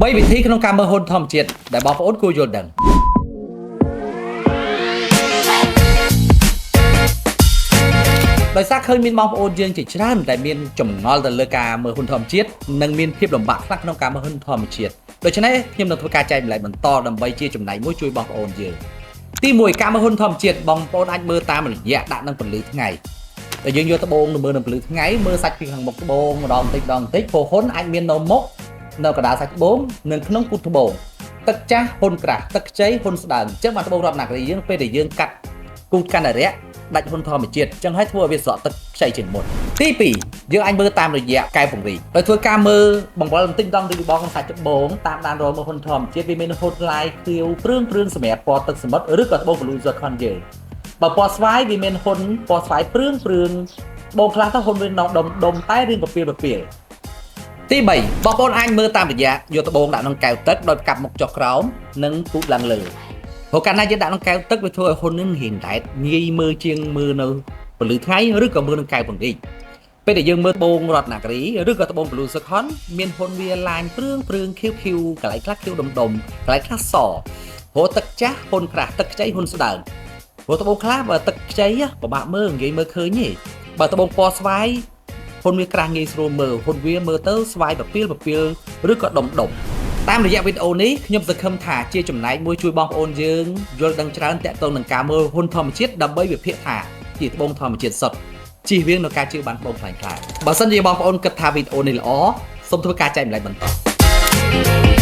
3 វិធីក្នុងការមើលហ៊ុនធម្មជាតិដែលបងប្អូនគួរយល់ដឹងដោយសារឃើញមានបងប្អូនយើងជាច្រើនដែលមានចម្ងល់ទៅលើការមើលហ៊ុនធម្មជាតិនិងមានភាពលំបាកខ្លះក្នុងការមើលហ៊ុនធម្មជាតិដូច្នេះខ្ញុំនឹងធ្វើការចែកម្លែកបន្តដើម្បីជាចំណែកមួយជួយបងប្អូនយើងទី1ការមើលហ៊ុនធម្មជាតិបងប្អូនអាចមើលតាមរយៈដាក់នឹងពន្លឺថ្ងៃតែយើងយកត្បូងទៅមើលនឹងពន្លឺថ្ងៃមើលសាច់ពីខាងមុខត្បូងម្ដងបន្តិចព្រោះហ៊ុនអាចមាននៅមុខនៅកណ្ដាលសាច់ត្បូងនិងក្នុងគូត្បូងទឹកចាស់ហ៊ុនក្រាស់ទឹកខ្ចីហ៊ុនស្ដើងអញ្ចឹងបានត្បូងរតនគិរីយើងពេលដែលយើងកាត់គូតកណ្ដារៈដាច់ហ៊ុនធម្មជាតិអញ្ចឹងហើយធ្វើឲ្យវាស្រក់ទឹកខ្ចីជាងមុនទី2យើងអាចមើលតាមរយៈកែវពង្រីកដោយធ្វើការមើលបង្វិលបន្តិចម្ដងពីបងក្នុងសាច់ត្បូងតាមដានរកមើលហ៊ុនធម្មជាតិវាមានហ៊ុនឡាយខៀវព្រឿងសម្រាប់ពណ៌ទឹកសមុទ្រឬក៏ត្បូងប៊្លូហ្សឺខុនយើងបើពណ៌ស្វាយវាមានហ៊ុនពណ៌ស្វាយព្រឿងត្បូងខ្លះទៅហ៊ុនវាដុំតែរឿងពពាលទី3បងប្អូនអាចមើលតាមរយៈយកត្បូងដាក់ក្នុងកែវទឹកដោយកាប់មុខចុះក្រោមនិងគូតឡើងលើព្រោះកាលណាយើងដាក់ក្នុងកែវទឹកវាធ្វើឲ្យហ៊ុននឹងរៀងដែតងាយមើលជាងមើលនៅពន្លឺថ្ងៃឬក៏មើលនឹងកែវពង្រីកពេលដែលយើងមើលត្បូងរតនគិរីឬក៏ត្បូង Blue Zircon មានហ៊ុនវាឡាញព្រឿងខៀវកន្លែងខ្លះខៀវដុំកន្លែងខ្លះសព្រោះទឹកចាស់ហ៊ុនក្រាស់ទឹកខ្ចីហ៊ុនស្ដើងព្រោះត្បូងខ្លះបើទឹកខ្ចីពិបាកមើលងាយមើលឃើញទេបើត្បូងពណ៌ស្វាយហ៊ុនវាក្រាស់ងាយស្រួលមើលហ៊ុនវាមើលទៅស្វាយពពាលឬក៏ដុំតាមរយៈវីដេអូនេះខ្ញុំសង្ឃឹមថាជាចំណែកមួយជួយបងប្អូនយើងយល់ដឹងច្រើនទាក់ទងនឹងការមើលហ៊ុនធម្មជាតិដើម្បីវិភាគថាជាត្បូងធម្មជាតិសុទ្ធជៀសវាងនឹងការជឿបានត្បូងខ្លាំងៗបើសិនជាបងប្អូនគិតថាវីដេអូនេះល្អសូមធ្វើការចែកម្លែកបន្ត